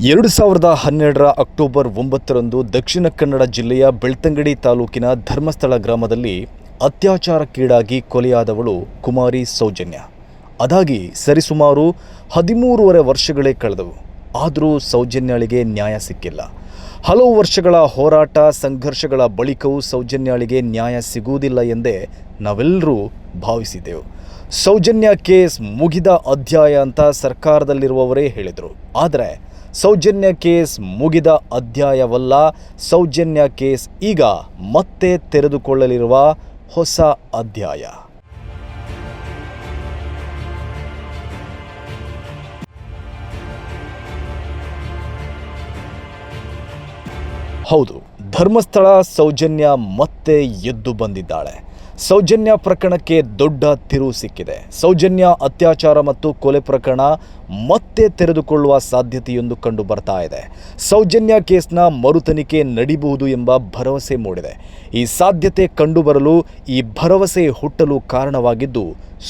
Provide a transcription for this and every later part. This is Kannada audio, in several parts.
2012 ಅಕ್ಟೋಬರ್ 9ರಂದು ದಕ್ಷಿಣ ಕನ್ನಡ ಜಿಲ್ಲೆಯ ಬೆಳ್ತಂಗಡಿ ತಾಲೂಕಿನ ಧರ್ಮಸ್ಥಳ ಗ್ರಾಮದಲ್ಲಿ ಅತ್ಯಾಚಾರಕ್ಕೀಡಾಗಿ ಕೊಲೆಯಾದವಳು ಕುಮಾರಿ ಸೌಜನ್ಯ. ಅದಾಗಿ ಸರಿಸುಮಾರು 13.5 ವರ್ಷಗಳೇ ಕಳೆದವು. ಆದರೂ ಸೌಜನ್ಯಾಳಿಗೆ ನ್ಯಾಯ ಸಿಕ್ಕಿಲ್ಲ. ಹಲವು ವರ್ಷಗಳ ಹೋರಾಟ ಸಂಘರ್ಷಗಳ ಬಳಿಕವೂ ಸೌಜನ್ಯಾಳಿಗೆ ನ್ಯಾಯ ಸಿಗುವುದಿಲ್ಲ ಎಂದೇ ನಾವೆಲ್ಲರೂ ಭಾವಿಸಿದ್ದೆವು. ಸೌಜನ್ಯ ಕೇಸ್ ಮುಗಿದ ಅಧ್ಯಾಯ ಅಂತ ಸರ್ಕಾರದಲ್ಲಿರುವವರೇ ಹೇಳಿದರು. ಆದರೆ ಸೌಜನ್ಯ ಕೇಸ್ ಮುಗಿದ ಅಧ್ಯಾಯವಲ್ಲ. ಸೌಜನ್ಯ ಕೇಸ್ ಈಗ ಮತ್ತೆ ತೆರೆದುಕೊಳ್ಳಲಿರುವ ಹೊಸ ಅಧ್ಯಾಯ. ಹೌದು, ಧರ್ಮಸ್ಥಳ ಸೌಜನ್ಯ ಮತ್ತೆ ಎದ್ದು ಬಂದಿದ್ದಾಳೆ. ಸೌಜನ್ಯ ಪ್ರಕರಣಕ್ಕೆ ದೊಡ್ಡ ತಿರುವು ಸಿಕ್ಕಿದೆ. ಸೌಜನ್ಯ ಅತ್ಯಾಚಾರ ಮತ್ತು ಕೊಲೆ ಪ್ರಕರಣ ಮತ್ತೆ ತೆರೆದುಕೊಳ್ಳುವ ಸಾಧ್ಯತೆಯೊಂದು ಕಂಡು ಬರ್ತಾ ಇದೆ. ಸೌಜನ್ಯ ಕೇಸ್ನ ಮರುತನಿಖೆ ನಡೀಬಹುದು ಎಂಬ ಭರವಸೆ ಮೂಡಿದೆ. ಈ ಸಾಧ್ಯತೆ ಕಂಡುಬರಲು, ಈ ಭರವಸೆ ಹುಟ್ಟಲು ಕಾರಣವಾಗಿದ್ದು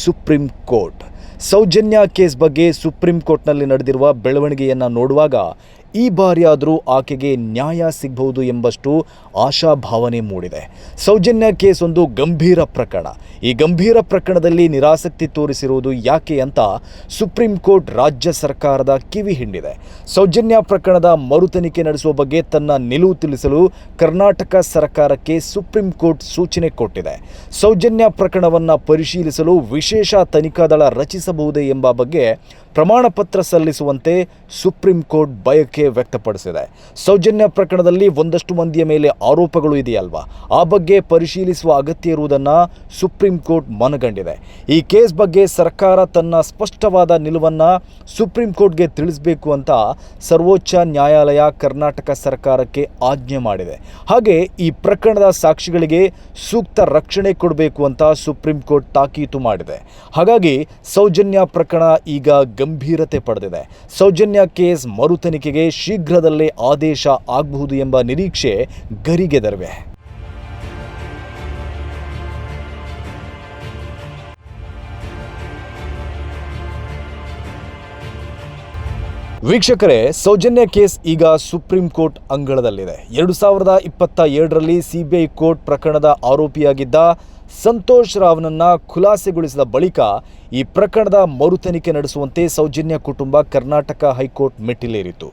ಸುಪ್ರೀಂ ಕೋರ್ಟ್. ಸೌಜನ್ಯ ಕೇಸ್ ಬಗ್ಗೆ ಸುಪ್ರೀಂ ಕೋರ್ಟ್ನಲ್ಲಿ ನಡೆದಿರುವ ಬೆಳವಣಿಗೆಯನ್ನು ನೋಡುವಾಗ ಈ ಬಾರಿಯಾದರೂ ಆಕೆಗೆ ನ್ಯಾಯ ಸಿಗಬಹುದು ಎಂಬಷ್ಟು ಆಶಾಭಾವನೆ ಮೂಡಿದೆ. ಸೌಜನ್ಯ ಕೇಸ್ ಒಂದು ಗಂಭೀರ ಪ್ರಕರಣ. ಈ ಗಂಭೀರ ಪ್ರಕರಣದಲ್ಲಿ ನಿರಾಸಕ್ತಿ ತೋರಿಸಿರುವುದು ಯಾಕೆ ಅಂತ ಸುಪ್ರೀಂ ಕೋರ್ಟ್ ರಾಜ್ಯ ಸರ್ಕಾರದ ಕಿವಿ ಹಿಂಡಿದೆ. ಸೌಜನ್ಯ ಪ್ರಕರಣದ ಮರುತನಿಖೆ ನಡೆಸುವ ಬಗ್ಗೆ ತನ್ನ ನಿಲುವು ತಿಳಿಸಲು ಕರ್ನಾಟಕ ಸರ್ಕಾರಕ್ಕೆ ಸುಪ್ರೀಂ ಕೋರ್ಟ್ ಸೂಚನೆ ಕೊಟ್ಟಿದೆ. ಸೌಜನ್ಯ ಪ್ರಕರಣವನ್ನು ಪರಿಶೀಲಿಸಲು ವಿಶೇಷ ತನಿಖಾ ದಳ ರಚಿಸಬಹುದೇ ಎಂಬ ಬಗ್ಗೆ ಪ್ರಮಾಣ ಪತ್ರ ಸಲ್ಲಿಸುವಂತೆ ಸುಪ್ರೀಂ ಕೋರ್ಟ್ ಬಯಕೆ ವ್ಯಕ್ತಪಡಿಸಿದೆ. ಸೌಜನ್ಯ ಪ್ರಕರಣದಲ್ಲಿ ಒಂದಷ್ಟು ಮಂದಿಯ ಮೇಲೆ ಆರೋಪಗಳು ಇದೆಯಲ್ವಾ, ಆ ಬಗ್ಗೆ ಪರಿಶೀಲಿಸುವ ಅಗತ್ಯ ಇರುವುದನ್ನು ಸುಪ್ರೀಂ ಕೋರ್ಟ್ ಮನಗಂಡಿದೆ. ಈ ಕೇಸ್ ಬಗ್ಗೆ ಸರ್ಕಾರ ತನ್ನ ಸ್ಪಷ್ಟವಾದ ನಿಲುವನ್ನು ಸುಪ್ರೀಂ ಕೋರ್ಟ್ಗೆ ತಿಳಿಸಬೇಕು ಅಂತ ಸರ್ವೋಚ್ಚ ನ್ಯಾಯಾಲಯ ಕರ್ನಾಟಕ ಸರ್ಕಾರಕ್ಕೆ ಆಜ್ಞೆ ಮಾಡಿದೆ. ಹಾಗೆ ಈ ಪ್ರಕರಣದ ಸಾಕ್ಷಿಗಳಿಗೆ ಸೂಕ್ತ ರಕ್ಷಣೆ ಕೊಡಬೇಕು ಅಂತ ಸುಪ್ರೀಂ ಕೋರ್ಟ್ ತಾಕೀತು ಮಾಡಿದೆ. ಹಾಗಾಗಿ ಸೌಜನ್ಯ ಪ್ರಕರಣ ಈಗ ಗಂಭೀರತೆ ಪಡೆದಿದೆ. ಸೌಜನ್ಯ ಕೇಸ್ ಮರುತನಿಖೆಗೆ ಶೀಘ್ರದಲ್ಲೇ ಆದೇಶ ಆಗಬಹುದು ಎಂಬ ನಿರೀಕ್ಷೆ ಗರಿಗೆದರಿವೆ. ವೀಕ್ಷಕರೇ, ಸೌಜನ್ಯ ಕೇಸ್ ಈಗ ಸುಪ್ರೀಂ ಕೋರ್ಟ್ ಅಂಗಳದಲ್ಲಿದೆ. 2027ರಲ್ಲಿ ಸಿಬಿಐ ಕೋರ್ಟ್ ಪ್ರಕರಣದ ಆರೋಪಿಯಾಗಿದ್ದ ಸಂತೋಷ್ ರಾವ್ನನ್ನು ಖುಲಾಸೆಗೊಳಿಸಿದ ಬಳಿಕ ಈ ಪ್ರಕರಣದ ಮರುತನಿಖೆ ನಡೆಸುವಂತೆ ಸೌಜನ್ಯ ಕುಟುಂಬ ಕರ್ನಾಟಕ ಹೈಕೋರ್ಟ್ ಮೆಟ್ಟಿಲೇರಿತು.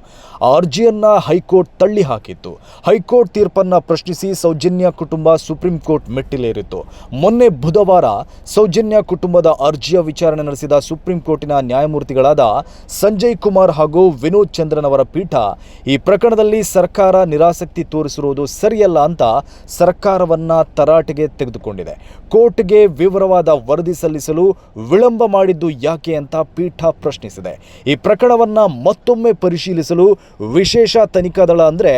ಆ ಅರ್ಜಿಯನ್ನು ಹೈಕೋರ್ಟ್ ತಳ್ಳಿ ಹಾಕಿತ್ತು. ಹೈಕೋರ್ಟ್ ತೀರ್ಪನ್ನು ಪ್ರಶ್ನಿಸಿ ಸೌಜನ್ಯ ಕುಟುಂಬ ಸುಪ್ರೀಂ ಕೋರ್ಟ್ ಮೆಟ್ಟಿಲೇರಿತ್ತು. ಮೊನ್ನೆ ಬುಧವಾರ ಸೌಜನ್ಯ ಕುಟುಂಬದ ಅರ್ಜಿಯ ವಿಚಾರಣೆ ನಡೆಸಿದ ಸುಪ್ರೀಂ ಕೋರ್ಟಿನ ನ್ಯಾಯಮೂರ್ತಿಗಳಾದ ಸಂಜಯ್ ಕುಮಾರ್ ಹಾಗೂ ವಿನೋದ್ ಚಂದ್ರನ್ ಅವರ ಪೀಠ ಈ ಪ್ರಕರಣದಲ್ಲಿ ಸರ್ಕಾರ ನಿರಾಸಕ್ತಿ ತೋರಿಸಿರುವುದು ಸರಿಯಲ್ಲ ಅಂತ ಸರ್ಕಾರವನ್ನ ತರಾಟೆಗೆ ತೆಗೆದುಕೊಂಡಿದೆ. ಕೋರ್ಟ್ಗೆ ವಿವರವಾದ ವರದಿ ಸಲ್ಲಿಸಲು ವಿಳಂಬ ಮಾಡಿದ್ದು ಯಾಕೆ ಅಂತ ಪೀಠ ಪ್ರಶ್ನಿಸಿದೆ. ಈ ಪ್ರಕರಣವನ್ನು ಮತ್ತೊಮ್ಮೆ ಪರಿಶೀಲಿಸಲು ವಿಶೇಷ ತನಿಖಾ ದಳ ಅಂದರೆ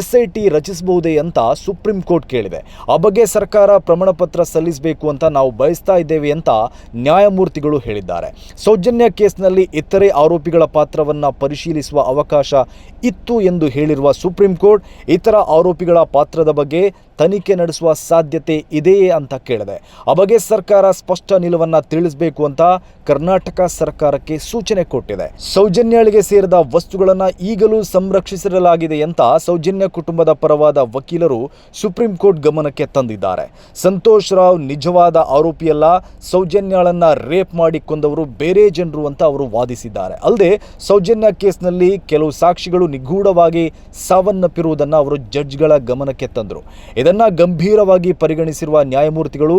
SIT ರಚಿಸಬಹುದೇ ಅಂತ ಸುಪ್ರೀಂ ಕೋರ್ಟ್ ಕೇಳಿದೆ. ಆ ಬಗ್ಗೆ ಸರ್ಕಾರ ಪ್ರಮಾಣ ಪತ್ರ ಸಲ್ಲಿಸಬೇಕು ಅಂತ ನಾವು ಬಯಸ್ತಾ ಇದ್ದೇವೆ ಅಂತ ನ್ಯಾಯಮೂರ್ತಿಗಳು ಹೇಳಿದ್ದಾರೆ. ಸೌಜನ್ಯ ಕೇಸ್ನಲ್ಲಿ ಇತರೆ ಆರೋಪಿಗಳ ಪಾತ್ರವನ್ನು ಪರಿಶೀಲಿಸುವ ಅವಕಾಶ ಇತ್ತು ಎಂದು ಹೇಳಿರುವ ಸುಪ್ರೀಂ ಕೋರ್ಟ್ ಇತರ ಆರೋಪಿಗಳ ಪಾತ್ರದ ಬಗ್ಗೆ ತನಿಖೆ ನಡೆಸುವ ಸಾಧ್ಯತೆ ಇದೆಯೇ ಅಂತ ಕೇಳಿದೆ. ಆ ಬಗ್ಗೆ ಸರ್ಕಾರ ಸ್ಪಷ್ಟ ನಿಲುವನ್ನು ತಿಳಿಸಬೇಕು ಅಂತ ಕರ್ನಾಟಕ ಸರ್ಕಾರಕ್ಕೆ ಸೂಚನೆ ಕೊಟ್ಟಿದೆ. ಸೌಜನ್ಯಾಳಿಗೆ ಸೇರಿದ ವಸ್ತುಗಳನ್ನು ಈಗಲೂ ಸಂರಕ್ಷಿಸಿರಲಾಗಿದೆ ಅಂತ ಸೌಜನ್ಯ ಕುಟುಂಬದ ಪರವಾದ ವಕೀಲರು ಸುಪ್ರೀಂ ಕೋರ್ಟ್ ಗಮನಕ್ಕೆ ತಂದಿದ್ದಾರೆ. ಸಂತೋಷ್ ರಾವ್ ನಿಜವಾದ ಆರೋಪಿಯಲ್ಲ, ಸೌಜನ್ಯಾಳನ್ನ ರೇಪ್ ಮಾಡಿ ಕೊಂದವರು ಬೇರೆ ಜನರು ಅಂತ ಅವರು ವಾದಿಸಿದ್ದಾರೆ. ಅಲ್ಲದೆ ಸೌಜನ್ಯ ಕೇಸ್ನಲ್ಲಿ ಕೆಲವು ಸಾಕ್ಷಿಗಳು ನಿಗೂಢವಾಗಿ ಸಾವನ್ನಪ್ಪಿರುವುದನ್ನು ಅವರು ಜಡ್ಜ್ಗಳ ಗಮನಕ್ಕೆ ತಂದರು. ಇದನ್ನು ಗಂಭೀರವಾಗಿ ಪರಿಗಣಿಸಿರುವ ನ್ಯಾಯಮೂರ್ತಿಗಳು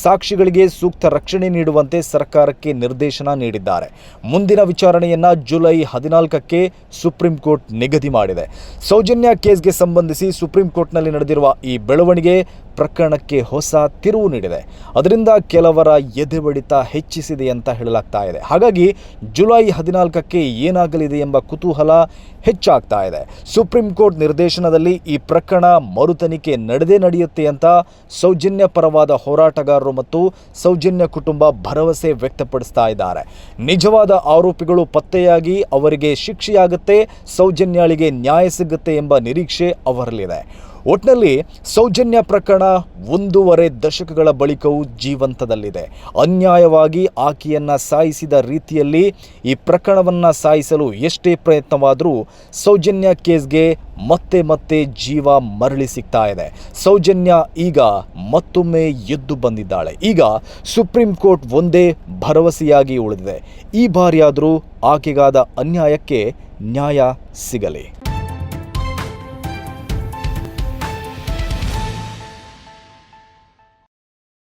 ಸಾಕ್ಷಿಗಳಿಗೆ ಸೂಕ್ತ ರಕ್ಷಣೆ ನೀಡುವಂತೆ ಸರ್ಕಾರಕ್ಕೆ ನಿರ್ದೇಶನ ನೀಡಿದ್ದಾರೆ. ಮುಂದಿನ ವಿಚಾರಣೆಯನ್ನು ಜುಲೈ 14ಕ್ಕೆ ಸುಪ್ರೀಂ ಕೋರ್ಟ್ ನಿಗದಿ ಮಾಡಿದೆ. ಸೌಜನ್ಯ ಕೇಸ್ಗೆ ಸಂಬಂಧಿಸಿ ಸುಪ್ರೀಂ ಕೋರ್ಟ್ನಲ್ಲಿ ನಡೆದಿರುವ ಈ ಬೆಳವಣಿಗೆ ಪ್ರಕರಣಕ್ಕೆ ಹೊಸ ತಿರುವು ನೀಡಿದೆ. ಅದರಿಂದ ಕೆಲವರ ಎದೆ ಬಡಿತ ಹೆಚ್ಚಿಸಿದೆ ಅಂತ ಹೇಳಲಾಗ್ತಾ ಇದೆ. ಹಾಗಾಗಿ ಜುಲೈ 14ಕ್ಕೆ ಏನಾಗಲಿದೆ ಎಂಬ ಕುತೂಹಲ ಹೆಚ್ಚಾಗ್ತಾ ಇದೆ. ಸುಪ್ರೀಂ ಕೋರ್ಟ್ ನಿರ್ದೇಶನದಲ್ಲಿ ಈ ಪ್ರಕರಣ ಮರುತನಿಖೆ ನಡೆಯುತ್ತೆ ಅಂತ ಸೌಜನ್ಯ ಪರವಾದ ಹೋರಾಟಗಾರರು ಮತ್ತು ಸೌಜನ್ಯ ಕುಟುಂಬ ಭರವಸೆ ವ್ಯಕ್ತಪಡಿಸ್ತಾ ಇದ್ದಾರೆ. ನಿಜವಾದ ಆರೋಪಿಗಳು ಪತ್ತೆಯಾಗಿ ಅವರಿಗೆ ಶಿಕ್ಷೆಯಾಗುತ್ತೆ, ಸೌಜನ್ಯಾಳಿಗೆ ನ್ಯಾಯ ಸಿಗುತ್ತೆ ಎಂಬ ನಿರೀಕ್ಷೆ ಅವರಲ್ಲಿದೆ. ಒಟ್ನಲ್ಲಿ ಸೌಜನ್ಯ ಪ್ರಕರಣ 1.5 ದಶಕಗಳ ಬಳಿಕವೂ ಜೀವಂತದಲ್ಲಿದೆ. ಅನ್ಯಾಯವಾಗಿ ಆಕೆಯನ್ನ ಸಾಯಿಸಿದ ರೀತಿಯಲ್ಲಿ ಈ ಪ್ರಕರಣವನ್ನು ಸಾಯಿಸಲು ಎಷ್ಟೇ ಪ್ರಯತ್ನವಾದರೂ ಸೌಜನ್ಯ ಕೇಸ್ಗೆ ಮತ್ತೆ ಮತ್ತೆ ಜೀವ ಮರಳಿ ಸಿಗ್ತಾ ಇದೆ. ಸೌಜನ್ಯ ಈಗ ಮತ್ತೊಮ್ಮೆ ಎದ್ದು ಬಂದಿದ್ದಾಳೆ. ಈಗ ಸುಪ್ರೀಂ ಕೋರ್ಟ್ ಒಂದೇ ಭರವಸೆಯಾಗಿ ಉಳಿದಿದೆ. ಈ ಬಾರಿಯಾದರೂ ಆಕೆಗಾದ ಅನ್ಯಾಯಕ್ಕೆ ನ್ಯಾಯ ಸಿಗಲಿ.